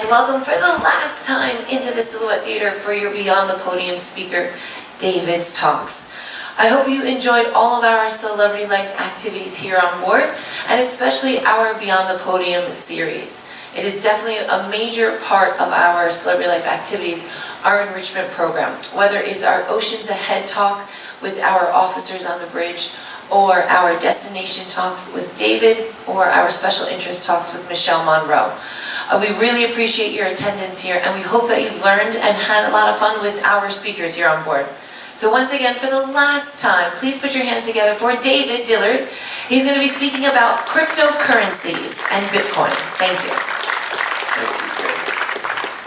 welcome for the last time into the Silhouette Theater for your Beyond the Podium speaker, David's Talks. I hope you enjoyed all of our Celebrity Life activities here on board, and especially our Beyond the Podium series. It is definitely a major part of our Celebrity Life activities, our enrichment program, whether it's our Oceans Ahead talk with our officers on the bridge, or our destination talks with David, or our special interest talks with Michelle Monroe. We really appreciate your attendance here, and we hope that you've learned and had a lot of fun with our speakers here on board. So once again, for the last time, please put your hands together for David Dillard. He's going to be speaking about cryptocurrencies and Bitcoin. Thank you. Thank you, Kate.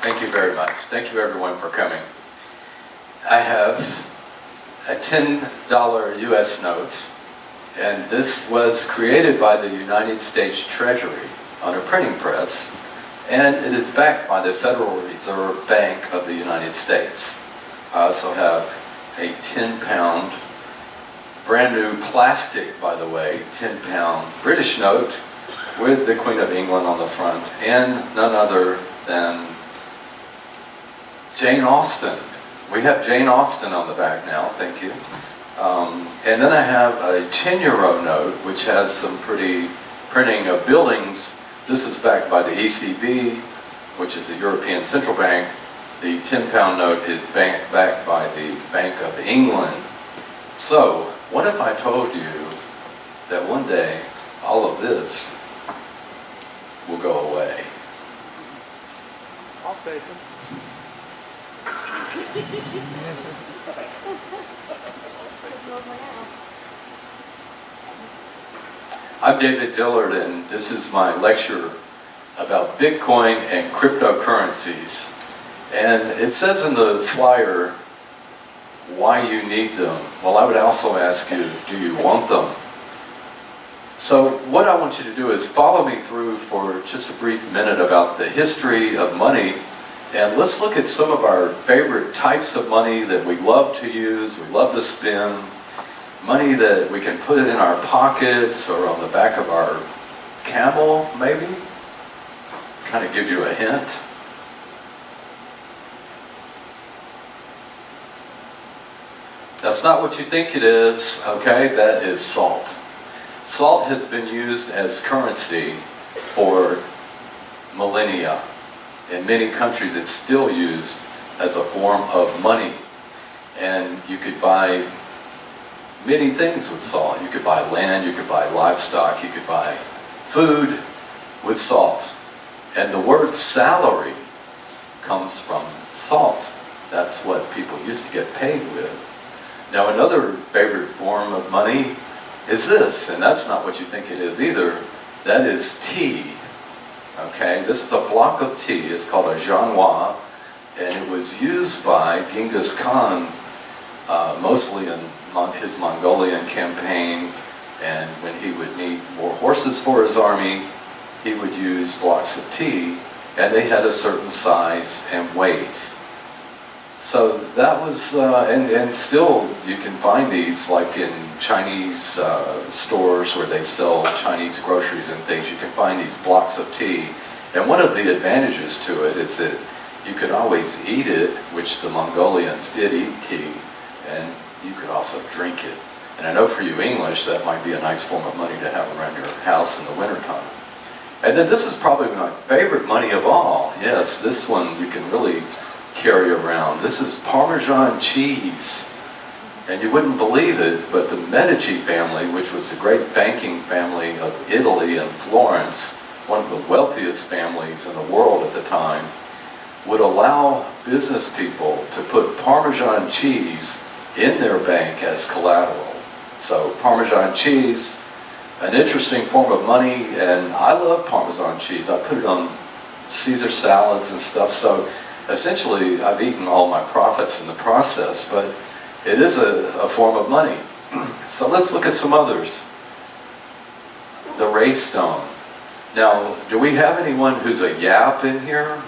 Thank you very much. Thank you, everyone, for coming. I have a $10 US note, and this was created by the United States Treasury on a printing press, and it is backed by the Federal Reserve Bank of the United States. I also have a 10-pound, brand new plastic, by the way, 10-pound British note with the Queen of England on the front, and none other than Jane Austen. We have Jane Austen on the back now, thank you. And then I have a 10-euro note, which has some pretty printing of buildings. This is backed by the ECB, which is the European Central Bank. The 10-pound note is backed by the Bank of England. So, what if I told you that one day all of this will go away? I'll take them. I'm David Dillard, and this is my lecture about Bitcoin and cryptocurrencies. And it says in the flyer why you need them. Well, I would also ask you, do you want them? So what I want you to do is follow me through for just a brief minute about the history of money, and let's look at some of our favorite types of money that we love to use, we love to spend, money that we can put in our pockets or on the back of our camel, maybe. Kind of gives you a hint. That's not what you think it is, okay? That is salt. Salt has been used as currency for millennia. In many countries, it's still used as a form of money. And you could buy many things with salt. You could buy land, you could buy livestock, you could buy food with salt. And the word salary comes from salt. That's what people used to get paid with. Now, another favorite form of money is this, and that's not what you think it is either. That is tea. Okay, this is a block of tea. It's called a janwa, and it was used by Genghis Khan mostly in his Mongolian campaign, and when he would need more horses for his army, he would use blocks of tea, and they had a certain size and weight. So that was, and still you can find these like in Chinese stores where they sell Chinese groceries and things. You can find these blocks of tea, and one of the advantages to it is that you could always eat it, which the Mongolians did eat tea, and you could also drink it. And I know for you English, that might be a nice form of money to have around your house in the wintertime. And then this is probably my favorite money of all. Yes, this one you can really carry around. This is Parmesan cheese. And you wouldn't believe it, but the Medici family, which was the great banking family of Italy and Florence, one of the wealthiest families in the world at the time, would allow business people to put Parmesan cheese in their bank as collateral. So Parmesan cheese, an interesting form of money, and I love Parmesan cheese. I put it on Caesar salads and stuff, so essentially I've eaten all my profits in the process, but it is a form of money. So let's look at some others. The Ray Stone. Now, do we have anyone who's a yap in here?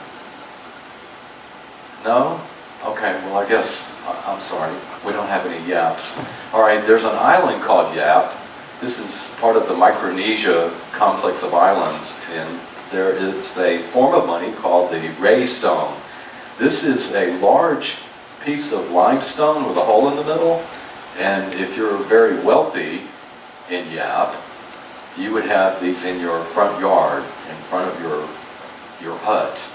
No? Okay, well I guess, I'm sorry, we don't have any yaps. All right, there's an island called Yap. This is part of the Micronesia complex of islands, and there is a form of money called the ray stone. This is a large piece of limestone with a hole in the middle, and if you're very wealthy in Yap, you would have these in your front yard, in front of your hut.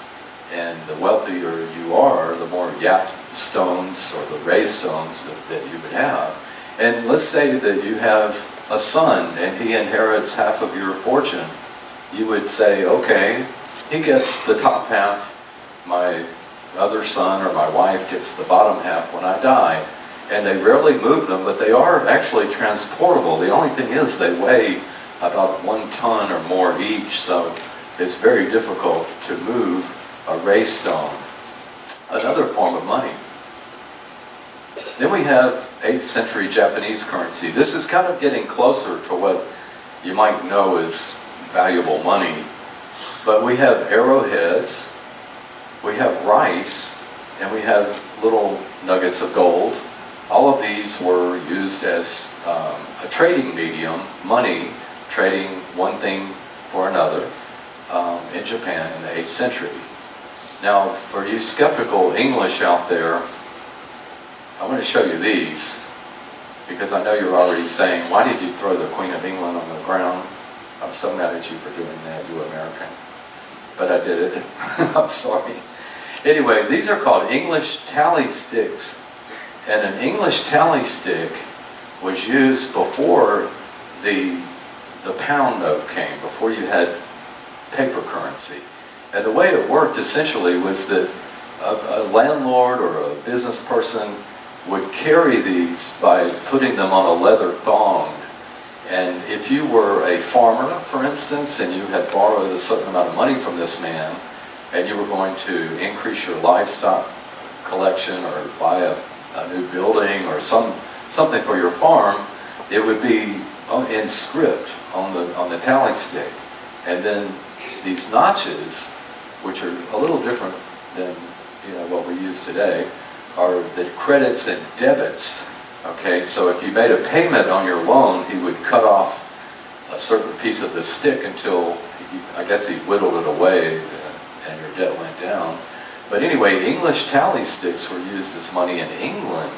And the wealthier you are, the more Yap stones or the ray stones that you would have. And let's say that you have a son and he inherits half of your fortune. You would say, okay, he gets the top half, my other son or my wife gets the bottom half when I die. And they rarely move them, but they are actually transportable. The only thing is they weigh about 1 ton or more each, so it's very difficult to move a ray stone. Another form of money. Then we have 8th century Japanese currency. This is kind of getting closer to what you might know as valuable money. But we have arrowheads, we have rice, and we have little nuggets of gold. All of these were used as a trading medium, money, trading one thing for another in Japan in the 8th century. Now, for you skeptical English out there, I want to show you these, because I know you're already saying, why did you throw the Queen of England on the ground? I'm so mad at you for doing that, you American. But I did it. I'm sorry. Anyway, these are called English tally sticks. And an English tally stick was used before the pound note came, before you had paper currency. And the way it worked essentially was that a landlord or a business person would carry these by putting them on a leather thong. And if you were a farmer, for instance, and you had borrowed a certain amount of money from this man, and you were going to increase your livestock collection or buy a new building or something for your farm, it would be in script on the tally stick. And then these notches, which are a little different than what we use today, are the credits and debits. Okay, so if you made a payment on your loan, he would cut off a certain piece of the stick until, I guess he whittled it away and your debt went down. But anyway, English tally sticks were used as money in England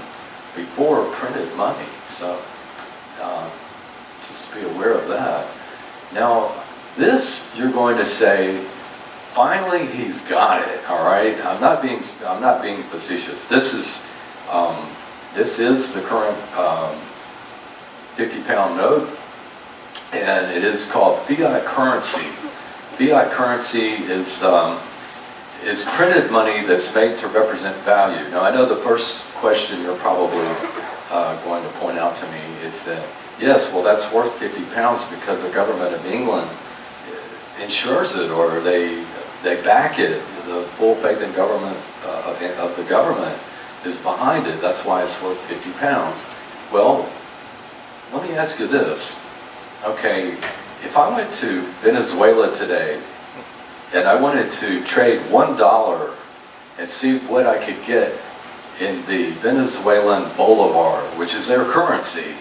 before printed money. So just to be aware of that. Now, this you're going to say, finally he's got it. All right, I'm not being facetious. This is the current 50-pound note, and it is called fiat currency. Fiat currency is printed money that's made to represent value. Now, I know the first question you're probably going to point out to me is that, yes, well, that's worth 50 pounds because the government of England insures it, or they back it. The full faith in government of the government is behind it. That's why it's worth 50 pounds. Well, let me ask you this. Okay, if I went to Venezuela today and I wanted to trade $1 and see what I could get in the Venezuelan bolivar, which is their currency,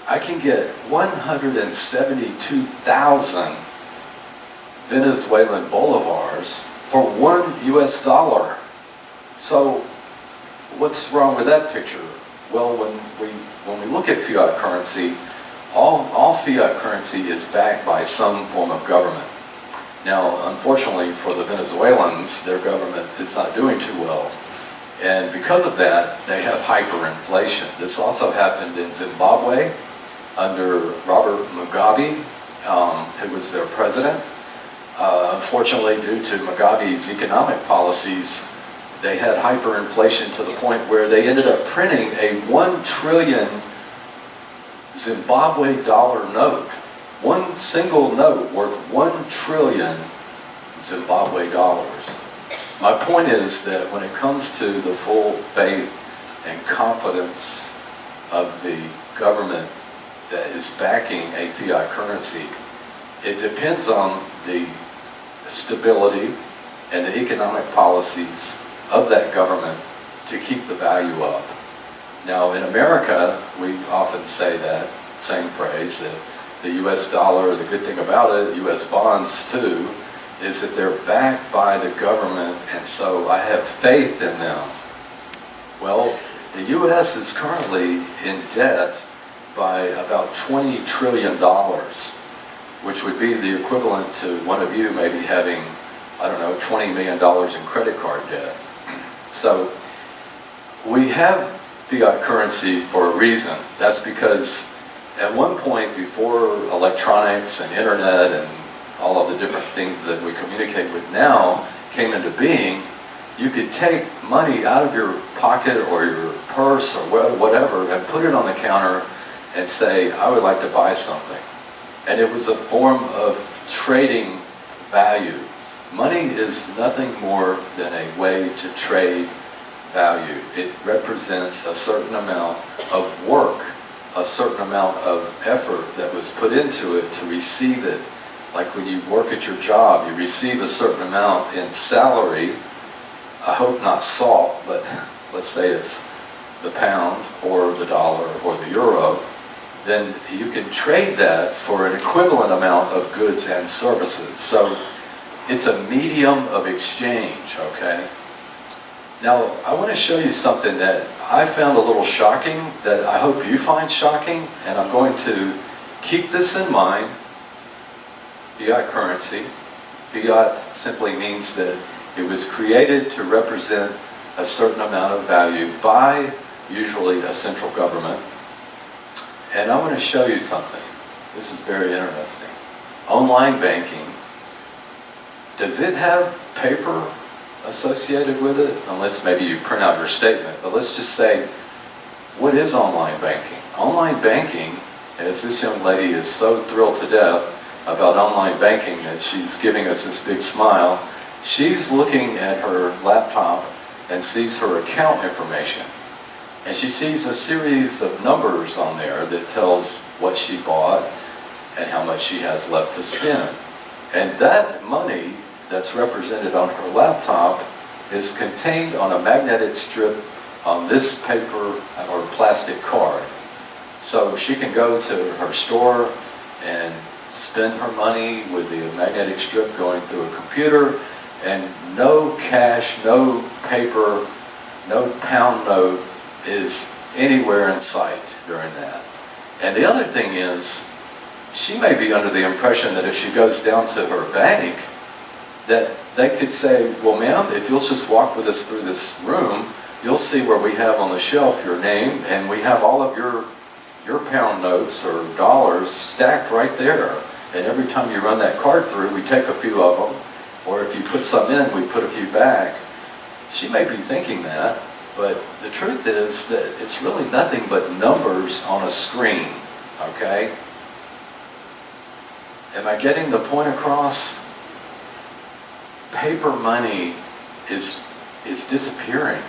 I can get 172,000 Venezuelan bolivars for $1. So what's wrong with that picture? Well, when we look at fiat currency, all fiat currency is backed by some form of government. Now, unfortunately for the Venezuelans, their government is not doing too well. And because of that, they have hyperinflation. This also happened in Zimbabwe under Robert Mugabe, who was their president. Unfortunately, due to Mugabe's economic policies, they had hyperinflation to the point where they ended up printing a 1 trillion Zimbabwe dollar note. One single note worth 1 trillion Zimbabwe dollars. My point is that when it comes to the full faith and confidence of the government that is backing a fiat currency, it depends on the stability and the economic policies of that government to keep the value up. Now, in America, we often say that same phrase, that the US dollar, the good thing about it, US bonds too, is that they're backed by the government, and so I have faith in them. Well, the US is currently in debt by about $20 trillion, which would be the equivalent to one of you maybe having, I don't know, $20 million in credit card debt. So we have fiat currency for a reason. That's because at one point before electronics and internet and all of the different things that we communicate with now came into being, you could take money out of your pocket or your purse or whatever and put it on the counter and say, I would like to buy something. And it was a form of trading value. Money is nothing more than a way to trade value. It represents a certain amount of work, a certain amount of effort that was put into it to receive it. Like when you work at your job, you receive a certain amount in salary. I hope not salt, but let's say it's the pound or the dollar or the euro. Then you can trade that for an equivalent amount of goods and services. So it's a medium of exchange, okay? Now, I want to show you something that I found a little shocking, that I hope you find shocking, and I'm going to keep this in mind. Fiat currency. Fiat simply means that it was created to represent a certain amount of value by usually a central government. And I want to show you something. This is very interesting. Online banking, does it have paper associated with it? Unless maybe you print out your statement. But let's just say, what is online banking? Online banking, as this young lady is so thrilled to death about online banking that she's giving us this big smile, she's looking at her laptop and sees her account information. And she sees a series of numbers on there that tells what she bought and how much she has left to spend. And that money that's represented on her laptop is contained on a magnetic strip on this paper or plastic card. So she can go to her store and spend her money with the magnetic strip going through a computer, and no cash, no paper, no pound note is anywhere in sight during that. And the other thing is, she may be under the impression that if she goes down to her bank, that they could say, well, ma'am, if you'll just walk with us through this room, you'll see where we have on the shelf your name, and we have all of your pound notes or dollars stacked right there. And every time you run that card through, we take a few of them, or if you put some in, we put a few back. She may be thinking that, but the truth is that it's really nothing but numbers on a screen, okay? Am I getting the point across? Paper money is disappearing.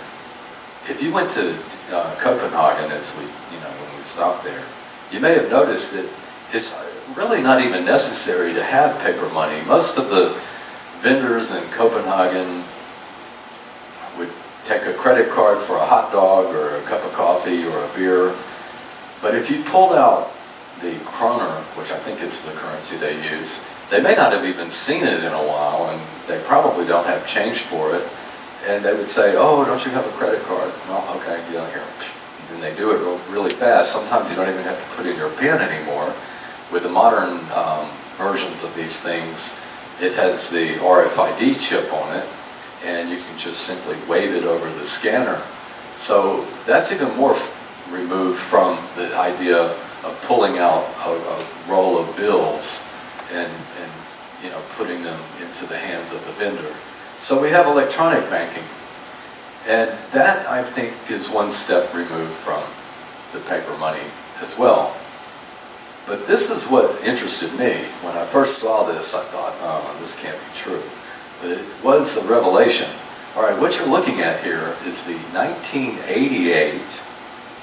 If you went to Copenhagen, as when we stopped there, you may have noticed that it's really not even necessary to have paper money. Most of the vendors in Copenhagen would take a credit card for a hot dog or a cup of coffee or a beer. But if you pulled out the kroner, which I think is the currency they use, they may not have even seen it in a while, and they probably don't have change for it. And they would say, oh, don't you have a credit card? Well, okay, yeah, here. And they do it really fast. Sometimes you don't even have to put in your PIN anymore. With the modern versions of these things, it has the RFID chip on it, and you can just simply wave it over the scanner. So that's even more removed from the idea of pulling out a roll of bills and putting them into the hands of the vendor. So we have electronic banking, and that, I think, is one step removed from the paper money as well. But this is what interested me. When I first saw this, I thought, oh, this can't be true. But it was a revelation. All right, what you're looking at here is the 1988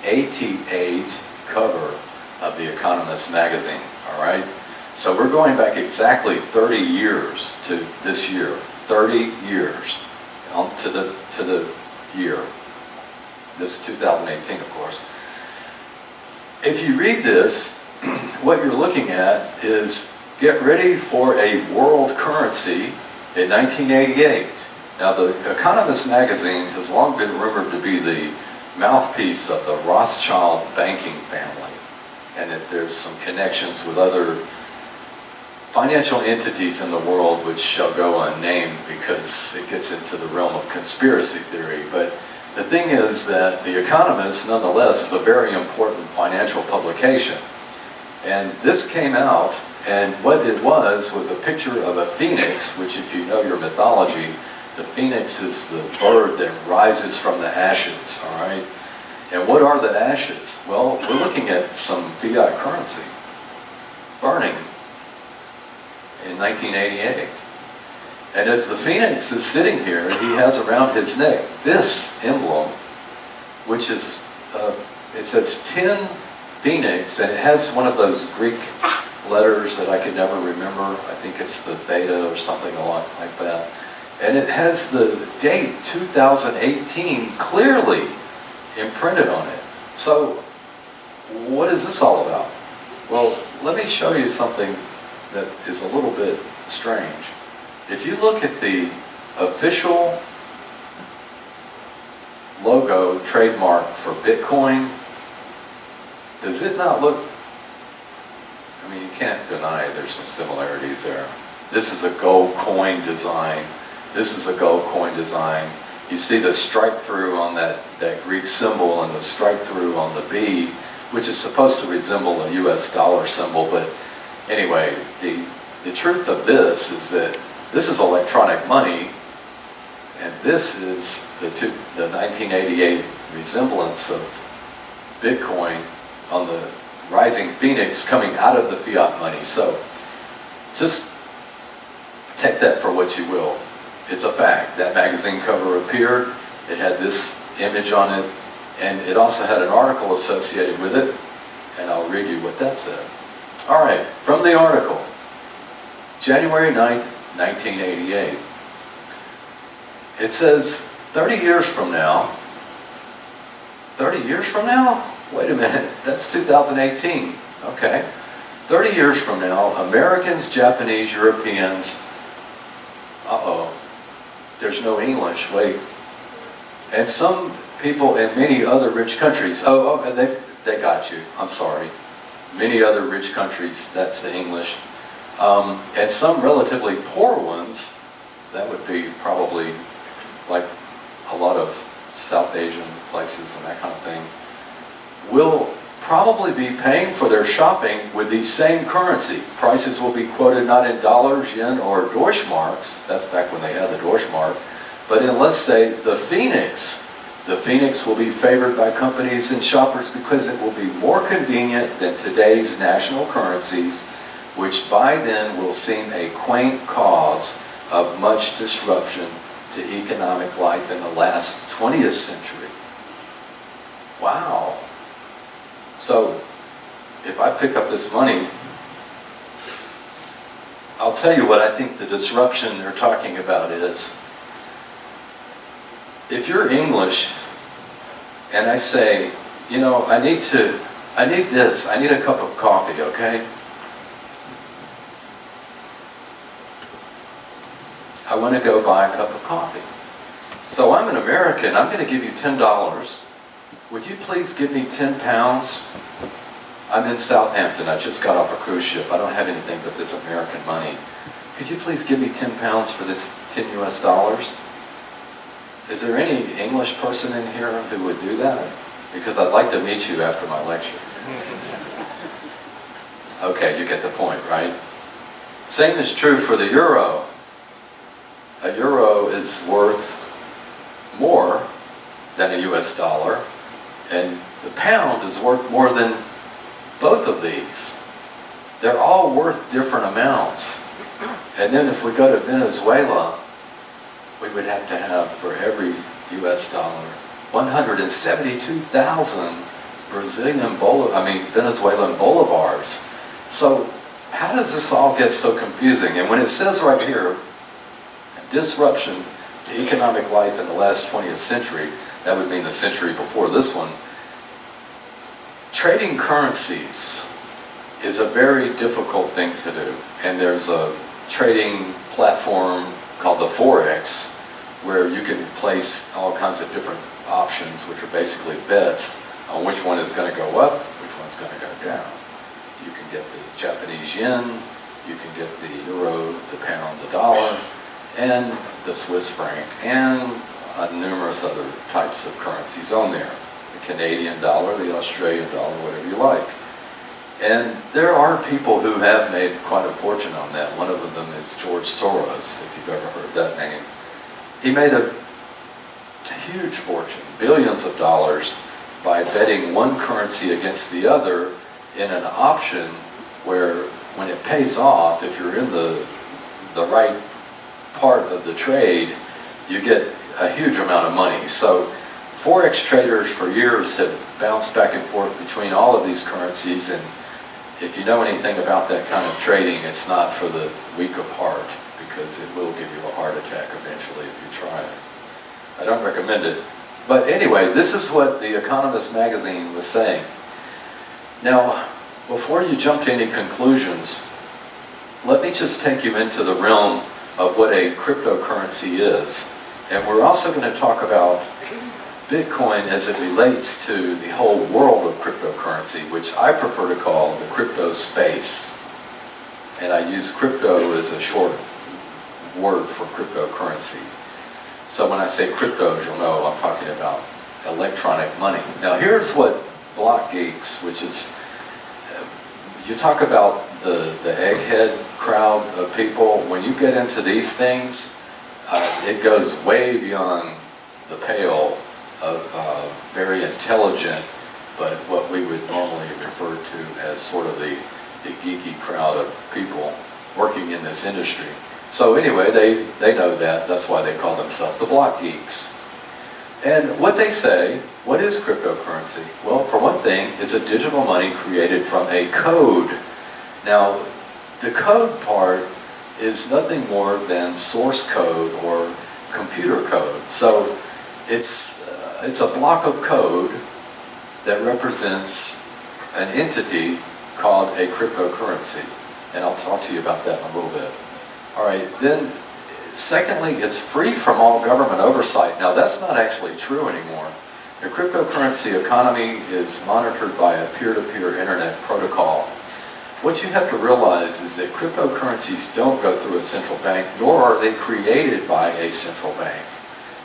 AT8 cover of The Economist magazine, all right? So we're going back exactly 30 years to this year. 30 years to the year. This is 2018, of course. If you read this, what you're looking at is get ready for a world currency in 1988. Now, the Economist magazine has long been rumored to be the mouthpiece of the Rothschild banking family, and that there's some connections with other financial entities in the world which shall go unnamed because it gets into the realm of conspiracy theory. But the thing is that The Economist, nonetheless, is a very important financial publication. And this came out, and what it was a picture of a phoenix, which, if you know your mythology, the phoenix is the bird that rises from the ashes, all right? And what are the ashes? Well, we're looking at some fiat currency burning in 1988. And as the phoenix is sitting here, he has around his neck this emblem, which is, it says 10 phoenix, and it has one of those Greek letters that I could never remember. I think it's the beta or something like that. And it has the date 2018 clearly imprinted on it. So what is this all about? Well, let me show you something that is a little bit strange. If you look at the official logo trademark for Bitcoin, does it not look, I mean, you can't deny there's some similarities there. This is a gold coin design. This is a gold coin design. You see the strike through on that Greek symbol and the strike through on the B, which is supposed to resemble a US dollar symbol. But anyway, the truth of this is that this is electronic money, and this is the 1988 resemblance of Bitcoin on the rising phoenix coming out of the fiat money. So just take that for what you will. It's a fact. That magazine cover appeared, it had this image on it, and it also had an article associated with it, and I'll read you what that said. All right, from the article, January 9th, 1988. It says, 30 years from now, 30 years from now? Wait a minute, that's 2018. Okay. 30 years from now, Americans, Japanese, Europeans, there's no English, wait. And some people in many other rich countries, they got you, I'm sorry. Many other rich countries, that's the English. And some relatively poor ones, that would be probably like a lot of South Asian places and that kind of thing, will probably be paying for their shopping with the same currency. Prices will be quoted not in dollars, yen, or Deutschmarks, that's back when they had the Deutschmark, but in, let's say, the Phoenix. The Phoenix will be favored by companies and shoppers because it will be more convenient than today's national currencies, which by then will seem a quaint cause of much disruption to economic life in the last 20th century. Wow. So, if I pick up this money, I'll tell you what I think the disruption they're talking about is. If you're English, and I say, you know, I need this, I need a cup of coffee, okay? I want to go buy a cup of coffee. So I'm an American, I'm going to give you $10. Would you please give me 10 pounds? I'm in Southampton, I just got off a cruise ship, I don't have anything but this American money. Could you please give me 10 pounds for this 10 US dollars? Is there any English person in here who would do that? Because I'd like to meet you after my lecture. Okay, you get the point, right? Same is true for the euro. A euro is worth more than a US dollar, and the pound is worth more than both of these. They're all worth different amounts. And then if we go to Venezuela, we would have to have for every US dollar 172,000 Venezuelan bolivars. So how does this all get so confusing? And when it says right here, disruption to economic life in the last 20th century, that would mean the century before this one. Trading currencies is a very difficult thing to do. And there's a trading platform called the Forex, where you can place all kinds of different options, which are basically bets on which one is going to go up, which one's going to go down. You can get the Japanese yen, you can get the euro, the pound, the dollar, and the Swiss franc, and numerous other types of currencies on there. The Canadian dollar, the Australian dollar, whatever you like. And there are people who have made quite a fortune on that. One of them is George Soros, if you've ever heard that name. He made a huge fortune, billions of dollars, by betting one currency against the other in an option where when it pays off, if you're in the right part of the trade, you get a huge amount of money. So Forex traders for years have bounced back and forth between all of these currencies, and if you know anything about that kind of trading, it's not for the weak of heart, because it will give you a heart attack eventually if you try it. I don't recommend it. But anyway, this is what The Economist magazine was saying. Now, before you jump to any conclusions, let me just take you into the realm of what a cryptocurrency is. And we're also going to talk about Bitcoin as it relates to the whole world of cryptocurrency, which I prefer to call the crypto space. And I use crypto as a short word for cryptocurrency. So when I say cryptos, you'll know I'm talking about electronic money. Now here's what block geeks, which is, you talk about the egghead crowd of people, when you get into these things, it goes way beyond the pale of very intelligent, but what we would normally refer to as sort of the geeky crowd of people working in this industry. So anyway, they know that. That's why they call themselves the block geeks. And what they say, what is cryptocurrency? Well, for one thing, it's a digital money created from a code. Now, the code part is nothing more than source code or computer code. So it's a block of code that represents an entity called a cryptocurrency. And I'll talk to you about that in a little bit. All right, then secondly, it's free from all government oversight. Now that's not actually true anymore. The cryptocurrency economy is monitored by a peer-to-peer internet protocol. What you have to realize is that cryptocurrencies don't go through a central bank, nor are they created by a central bank.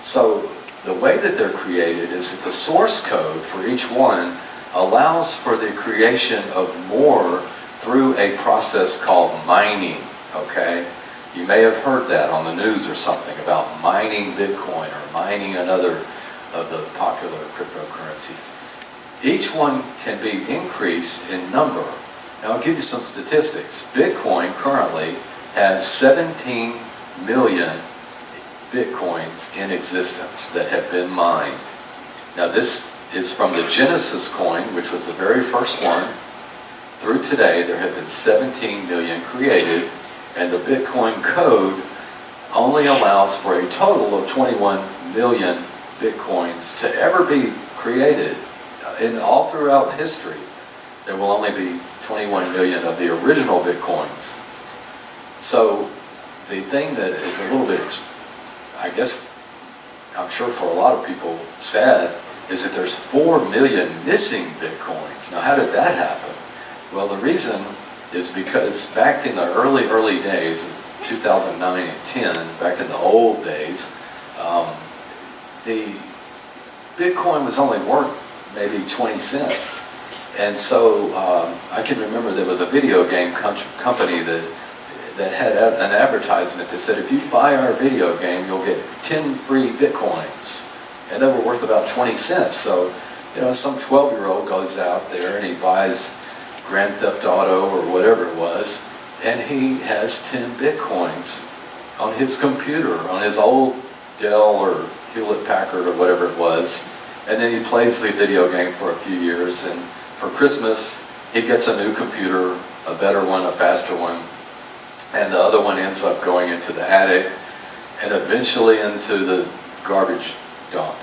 So the way that they're created is that the source code for each one allows for the creation of more through a process called mining, okay? You may have heard that on the news or something about mining Bitcoin or mining another of the popular cryptocurrencies. Each one can be increased in number. Now I'll give you some statistics. Bitcoin currently has 17 million Bitcoins in existence that have been mined. Now this is from the Genesis coin, which was the very first one. Through today, there have been 17 million created, and the Bitcoin code only allows for a total of 21 million Bitcoins to ever be created. In all throughout history, there will only be 21 million of the original Bitcoins. So the thing that is a little bit, I guess, I'm sure for a lot of people sad, is that there's 4 million missing Bitcoins. Now how did that happen? Well, the reason is because back in the early days of 2009 and 10, back in the old days, the Bitcoin was only worth maybe 20 cents. And so I can remember there was a video game company that had an advertisement that said, if you buy our video game, you'll get 10 free Bitcoins. And they were worth about 20 cents. So, you know, some 12-year-old goes out there and he buys Grand Theft Auto or whatever it was, and he has 10 Bitcoins on his computer, on his old Dell or Hewlett Packard or whatever it was, and then he plays the video game for a few years, and for Christmas he gets a new computer, a better one, a faster one, and the other one ends up going into the attic and eventually into the garbage dump.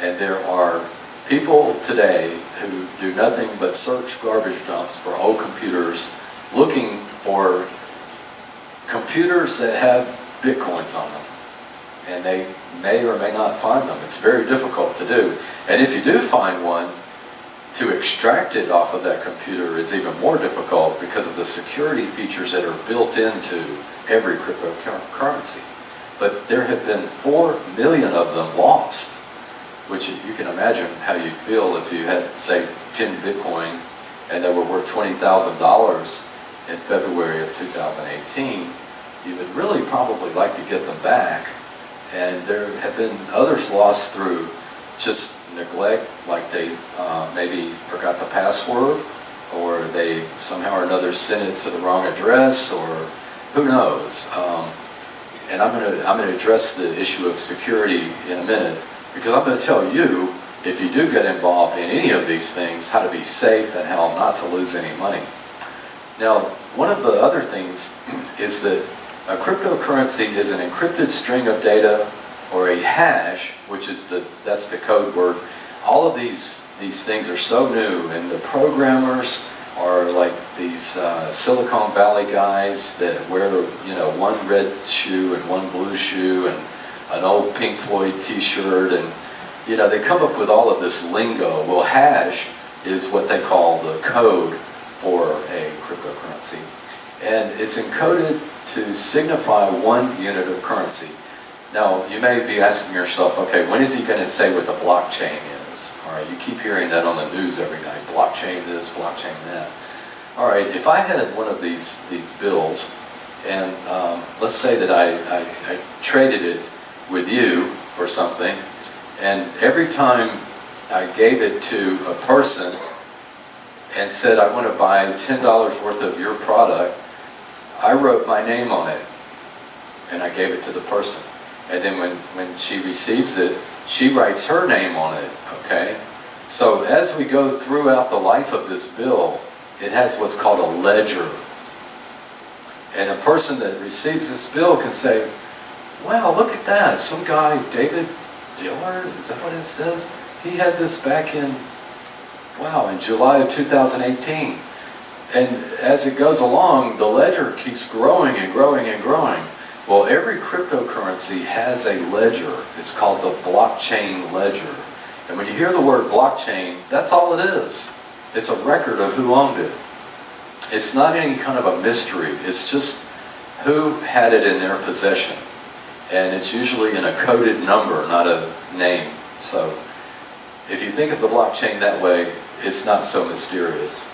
And there are people today who do nothing but search garbage dumps for old computers, looking for computers that have bitcoins on them. And they may or may not find them. It's very difficult to do. And if you do find one, to extract it off of that computer is even more difficult because of the security features that are built into every cryptocurrency. But there have been 4 million of them lost, which you can imagine how you'd feel if you had, say, 10 Bitcoin and they were worth $20,000 in February of 2018. You would really probably like to get them back. And there have been others lost through just neglect, like they maybe forgot the password, or they somehow or another sent it to the wrong address, or who knows. And I'm going to address the issue of security in a minute, because I'm going to tell you, if you do get involved in any of these things, how to be safe and how not to lose any money. Now, one of the other things is that a cryptocurrency is an encrypted string of data, or a hash, which is that's the code word. All of these things are so new, and the programmers are like these Silicon Valley guys that wear, one red shoe and one blue shoe and an old Pink Floyd t-shirt, and they come up with all of this lingo. Well, hash is what they call the code for a cryptocurrency, and it's encoded to signify 1 unit of currency. Now, you may be asking yourself, okay, when is he going to say what the blockchain is? All right, you keep hearing that on the news every night, blockchain this, blockchain that. All right, if I had one of these bills, and let's say that I traded it with you for something, and every time I gave it to a person and said, I want to buy $10 worth of your product, I wrote my name on it, and I gave it to the person. And then when she receives it, she writes her name on it, okay? So as we go throughout the life of this bill, it has what's called a ledger. And a person that receives this bill can say, wow, look at that. Some guy, David Dillard, is that what it says? He had this back in July of 2018. And as it goes along, the ledger keeps growing and growing and growing. Well, every cryptocurrency has a ledger. It's called the blockchain ledger. And when you hear the word blockchain, that's all it is. It's a record of who owned it. It's not any kind of a mystery. It's just who had it in their possession. And it's usually in a coded number, not a name. So if you think of the blockchain that way, it's not so mysterious.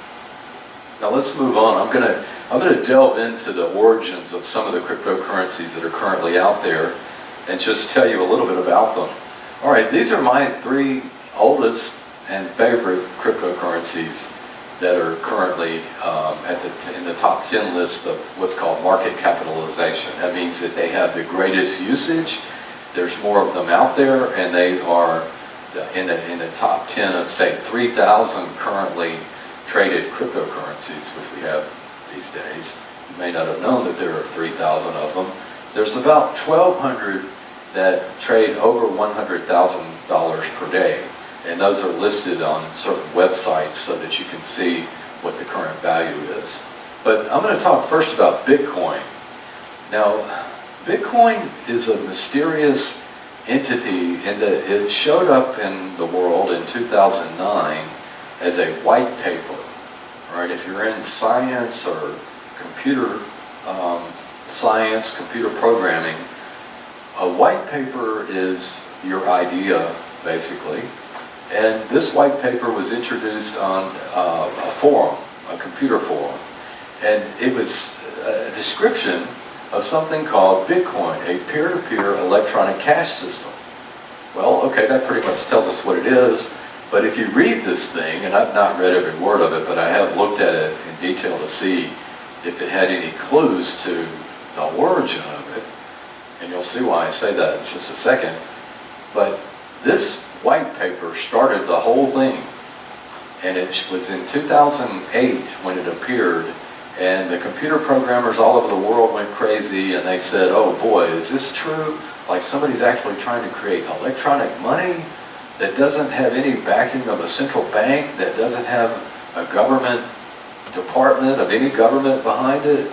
Now let's move on. I'm going to delve into the origins of some of the cryptocurrencies that are currently out there and just tell you a little bit about them. All right, these are my 3 oldest and favorite cryptocurrencies that are currently in the top 10 list of what's called market capitalization. That means that they have the greatest usage. There's more of them out there, and they are in the top 10 of, say, 3,000 currently traded cryptocurrencies, which we have these days. You may not have known that there are 3,000 of them. There's about 1,200 that trade over $100,000 per day, and those are listed on certain websites so that you can see what the current value is. But I'm going to talk first about Bitcoin. Now, Bitcoin is a mysterious entity in that it showed up in the world in 2009 as a white paper. All right, if you're in science or computer science, computer programming, a white paper is your idea, basically. And this white paper was introduced on a forum, a computer forum. And it was a description of something called Bitcoin, a peer-to-peer electronic cash system. Well, okay, that pretty much tells us what it is. But if you read this thing, and I've not read every word of it, but I have looked at it in detail to see if it had any clues to the origin of it, and you'll see why I say that in just a second. But this white paper started the whole thing, and it was in 2008 when it appeared, and the computer programmers all over the world went crazy, and they said, oh boy, is this true? Like somebody's actually trying to create electronic money? that doesn't have any backing of a central bank, that doesn't have a government department of any government behind it,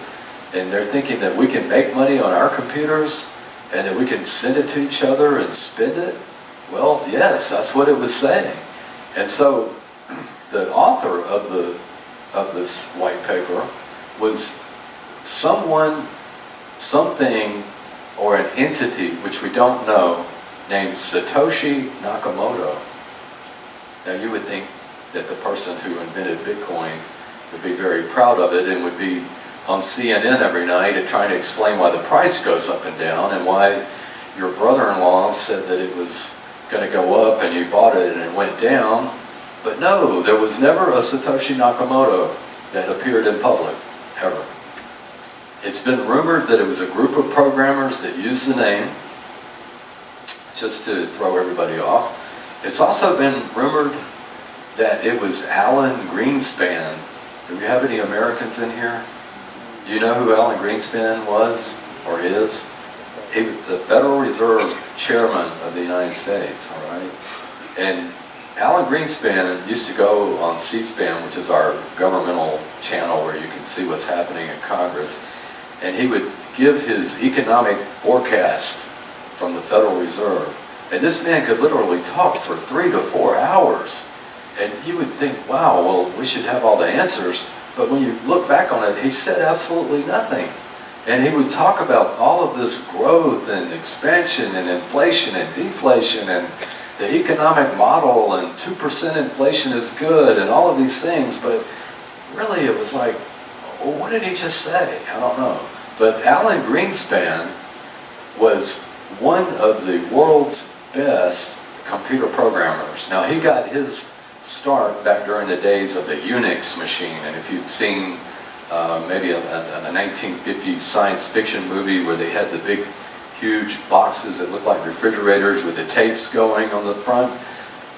and they're thinking that we can make money on our computers and that we can send it to each other and spend it? Well, yes, that's what it was saying. And so the author of this white paper was someone, something, or an entity which we don't know, named Satoshi Nakamoto. Now you would think that the person who invented Bitcoin would be very proud of it and would be on CNN every night and trying to explain why the price goes up and down and why your brother-in-law said that it was going to go up and you bought it and it went down. But no, there was never a Satoshi Nakamoto that appeared in public, ever. It's been rumored that it was a group of programmers that used the name just to throw everybody off. It's also been rumored that it was Alan Greenspan. Do we have any Americans in here? Do you know who Alan Greenspan was or is? He was the Federal Reserve Chairman of the United States, all right? And Alan Greenspan used to go on C-SPAN, which is our governmental channel where you can see what's happening in Congress, and he would give his economic forecast from the Federal Reserve. And this man could literally talk for 3 to 4 hours. And you would think, wow, well, we should have all the answers. But when you look back on it, he said absolutely nothing. And he would talk about all of this growth and expansion and inflation and deflation and the economic model and 2% inflation is good and all of these things. But really it was like, well, what did he just say? I don't know. But Alan Greenspan was one of the world's best computer programmers. Now, he got his start back during the days of the Unix machine. And if you've seen maybe a 1950s science fiction movie where they had the big, huge boxes that looked like refrigerators with the tapes going on the front,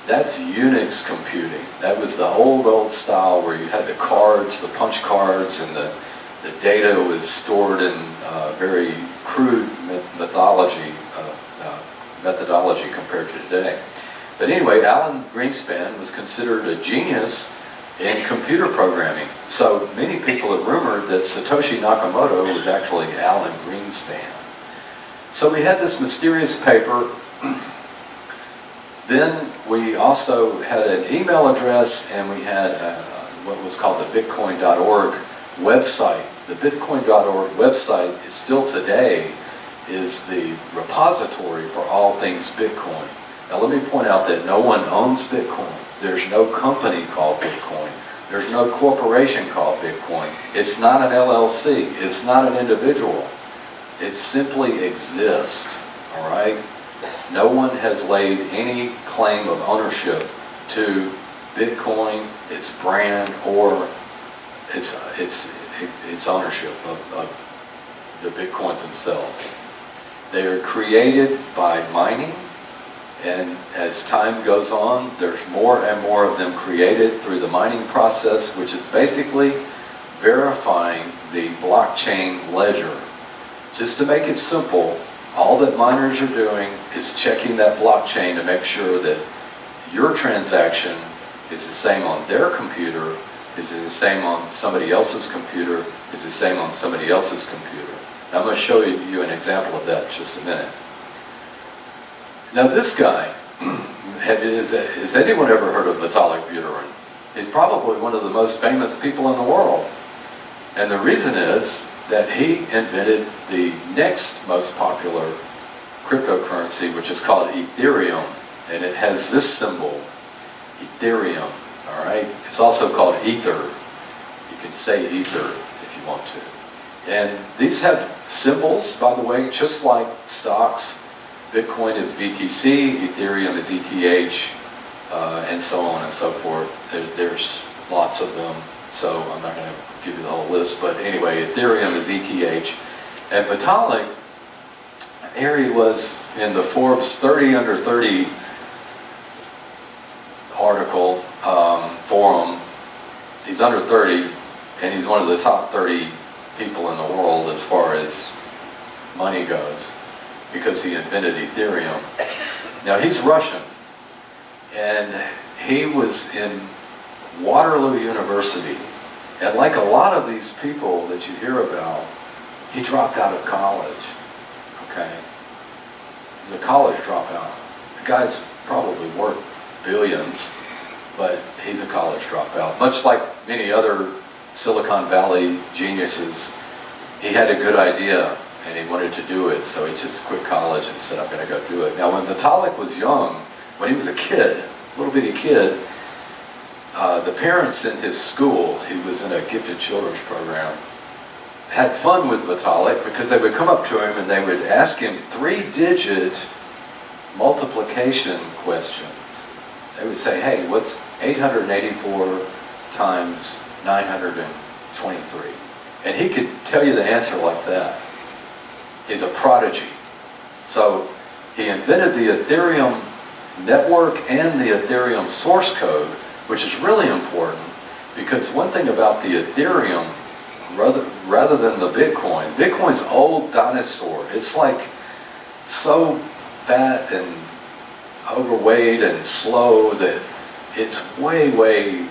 that's Unix computing. That was the old style where you had the cards, the punch cards, and the data was stored in very crude methodology compared to today. But anyway, Alan Greenspan was considered a genius in computer programming. So many people have rumored that Satoshi Nakamoto was actually Alan Greenspan. So we had this mysterious paper. Then we also had an email address and we had what was called the Bitcoin.org website. The Bitcoin.org website is still today is the repository for all things Bitcoin. Now let me point out that no one owns Bitcoin. There's no company called Bitcoin. There's no corporation called Bitcoin. It's not an LLC. It's not an individual. It simply exists, all right? No one has laid any claim of ownership to Bitcoin, its brand, or its ownership of the Bitcoins themselves. They are created by mining, and as time goes on, there's more and more of them created through the mining process, which is basically verifying the blockchain ledger. Just to make it simple, all that miners are doing is checking that blockchain to make sure that your transaction is the same on their computer, is the same on somebody else's computer, is the same on somebody else's computer. I'm going to show you an example of that in just a minute. Now this guy, has anyone ever heard of Vitalik Buterin? He's probably one of the most famous people in the world. And the reason is that he invented the next most popular cryptocurrency, which is called Ethereum. And it has this symbol, Ethereum, all right? It's also called Ether. You can say Ether if you want to. And these have symbols, by the way, just like stocks. Bitcoin is BTC, Ethereum is ETH, and so on and so forth. There's lots of them, so I'm not going to give you the whole list. But anyway, Ethereum is ETH. And Vitalik, here he was in the Forbes 30 under 30 article forum. He's under 30, and he's one of the top 30 people in the world as far as money goes, because he invented Ethereum. Now he's Russian, And he was in Waterloo University. And like a lot of these people that you hear about, he dropped out of college, okay? He's a college dropout. The guy's probably worth billions, but he's a college dropout. Much like many other Silicon Valley geniuses, he had a good idea and he wanted to do it, so he just quit college and said, I'm going to go do it. Now, when Vitalik was young, when he was a kid, a little bitty kid, the parents in his school, he was in a gifted children's program, had fun with Vitalik because they would come up to him and they would ask him 3-digit multiplication questions. They would say, hey, what's 884 times 923? And he could tell you the answer like that. He's a prodigy. So he invented the Ethereum network and the Ethereum source code, which is really important because one thing about the Ethereum, rather than the Bitcoin, Bitcoin's old dinosaur. It's like so fat and overweight and slow that it's way, way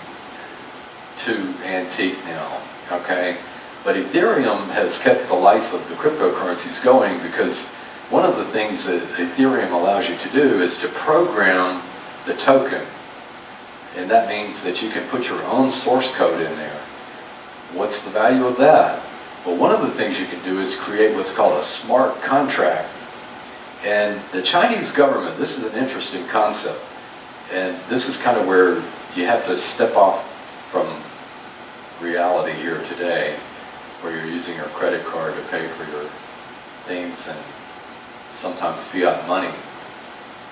too antique now, okay? But Ethereum has kept the life of the cryptocurrencies going because one of the things that Ethereum allows you to do is to program the token. And that means that you can put your own source code in there. What's the value of that? Well, one of the things you can do is create what's called a smart contract. And the Chinese government, this is an interesting concept, and this is kind of where you have to step off from reality here today, where you're using your credit card to pay for your things and sometimes fiat money,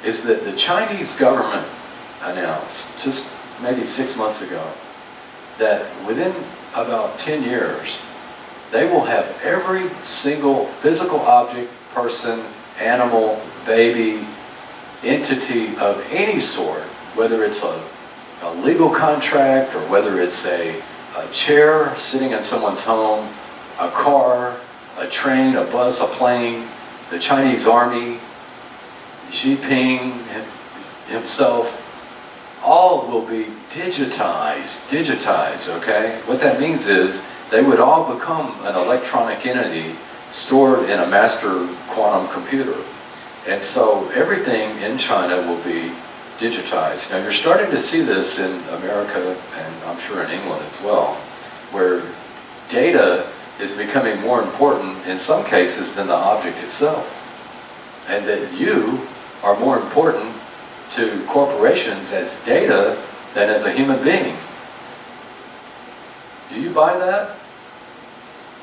is that the Chinese government announced just maybe 6 months ago that within about 10 years, they will have every single physical object, person, animal, baby, entity of any sort, whether it's a legal contract or whether it's a chair sitting in someone's home, a car, a train, a bus, a plane, the Chinese army, Xi Jinping himself, all will be digitized, okay? What that means is they would all become an electronic entity stored in a master quantum computer. And so everything in China will be digitized. Now you're starting to see this in America and I'm sure in England as well, where data is becoming more important in some cases than the object itself. And that you are more important to corporations as data than as a human being. Do you buy that?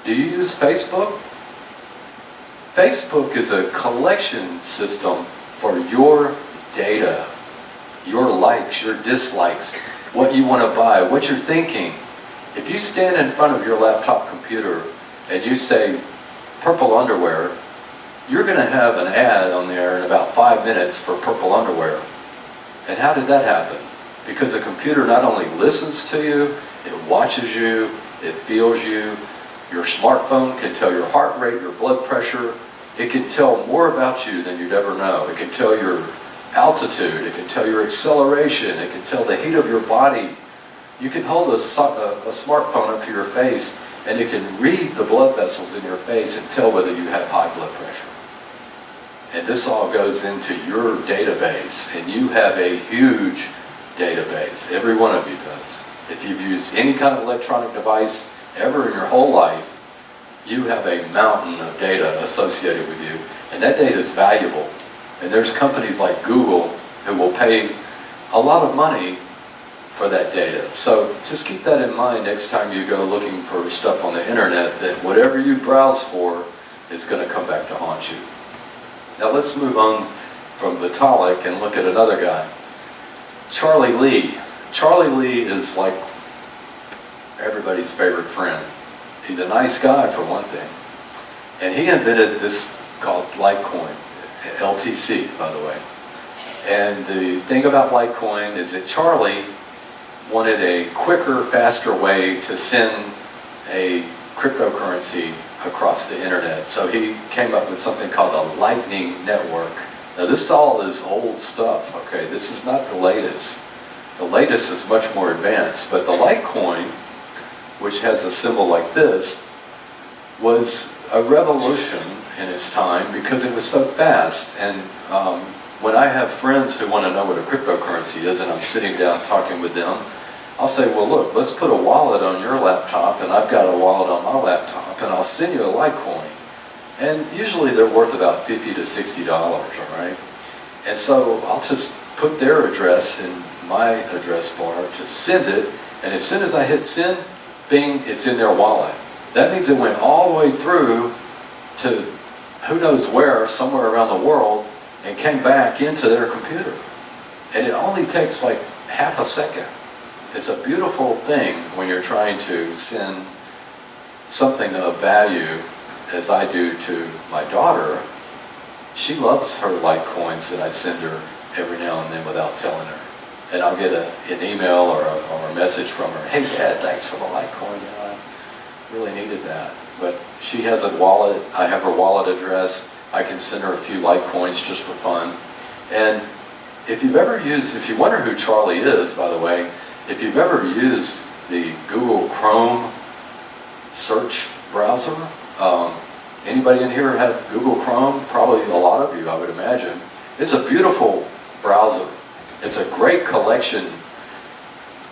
Do you use Facebook? Facebook is a collection system for your data, your likes, your dislikes, what you want to buy, what you're thinking. If you stand in front of your laptop computer and you say purple underwear, you're going to have an ad on there in about 5 minutes for purple underwear. And how did that happen? Because the computer not only listens to you, it watches you, it feels you. Your smartphone can tell your heart rate, your blood pressure. It can tell more about you than you'd ever know. It can tell your altitude, it can tell your acceleration, it can tell the heat of your body. You can hold a smartphone up to your face and it can read the blood vessels in your face and tell whether you have high blood pressure. And this all goes into your database, and you have a huge database. Every one of you does. If you've used any kind of electronic device ever in your whole life, you have a mountain of data associated with you, and that data is valuable. And there's companies like Google who will pay a lot of money for that data. So just keep that in mind next time you go looking for stuff on the internet, that whatever you browse for is going to come back to haunt you. Now let's move on from Vitalik and look at another guy, Charlie Lee. Charlie Lee is like everybody's favorite friend. He's a nice guy for one thing. And he invented this called Litecoin, LTC, by the way. And the thing about Litecoin is that Charlie wanted a quicker, faster way to send a cryptocurrency across the internet. So he came up with something called a Lightning Network. Now this all is old stuff, okay? This is not the latest. The latest is much more advanced, but the Litecoin, which has a symbol like this, was a revolution in its time because it was so fast. And when I have friends who want to know what a cryptocurrency is and I'm sitting down talking with them, I'll say, well look, let's put a wallet on your laptop and I've got a wallet on my laptop and I'll send you a Litecoin. And usually they're worth about $50 to $60, all right? And so I'll just put their address in my address bar to send it, and as soon as I hit send, bing, it's in their wallet. That means it went all the way through to who knows where, somewhere around the world, and came back into their computer. And it only takes like half a second. It's a beautiful thing when you're trying to send something of value, as I do to my daughter. She loves her Litecoins that I send her every now and then without telling her. And I'll get an email or a message from her, hey Dad, thanks for the Litecoin, you know, I really needed that. But she has a wallet, I have her wallet address, I can send her a few Litecoins just for fun. And if you wonder who Charlie is, by the way, if you've ever used the Google Chrome search browser, anybody in here have Google Chrome? Probably a lot of you, I would imagine. It's a beautiful browser. It's a great collection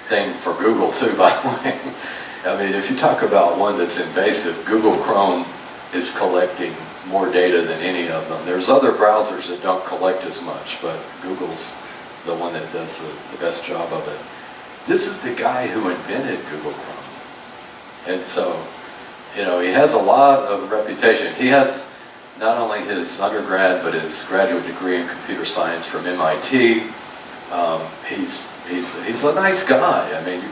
thing for Google too, by the way. I mean, if you talk about one that's invasive, Google Chrome is collecting more data than any of them. There's other browsers that don't collect as much, but Google's the one that does the best job of it. This is the guy who invented Google Chrome. And so, you know, he has a lot of reputation. He has not only his undergrad, but his graduate degree in computer science from MIT. He's a nice guy. I mean,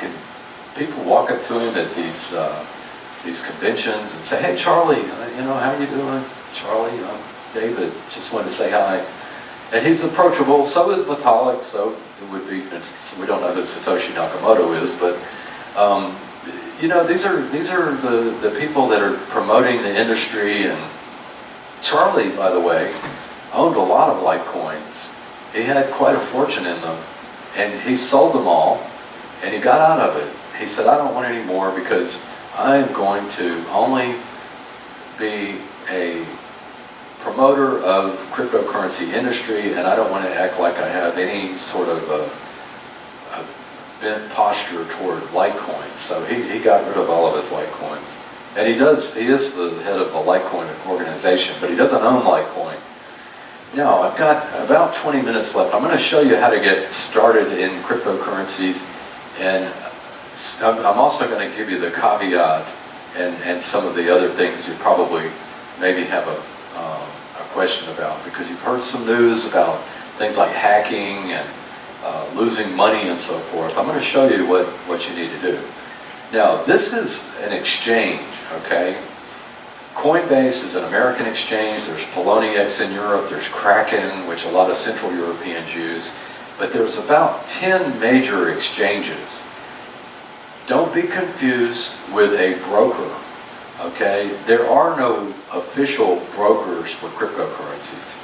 people walk up to him at these conventions and say, hey Charlie, you know, how you doing? Charlie, I'm David, just wanted to say hi. And he's approachable, so is Vitalik, so it would be, so we don't know who Satoshi Nakamoto is, but you know, these are the people that are promoting the industry. And Charlie, by the way, owned a lot of Litecoins. He had quite a fortune in them, and he sold them all, and he got out of it. He said, I don't want any more because I'm going to only be a promoter of cryptocurrency industry, and I don't want to act like I have any sort of a bent posture toward Litecoin. So he got rid of all of his Litecoins. And he is the head of the Litecoin organization, but he doesn't own Litecoin. Now, I've got about 20 minutes left. I'm going to show you how to get started in cryptocurrencies, and I'm also going to give you the caveat and some of the other things you probably maybe have a question about, because you've heard some news about things like hacking and losing money and so forth. I'm going to show you what you need to do. Now, this is an exchange, okay? Coinbase is an American exchange. There's Poloniex in Europe. There's Kraken, which a lot of Central Europeans use. But there's about 10 major exchanges. Don't be confused with a broker, okay? There are no official brokers for cryptocurrencies.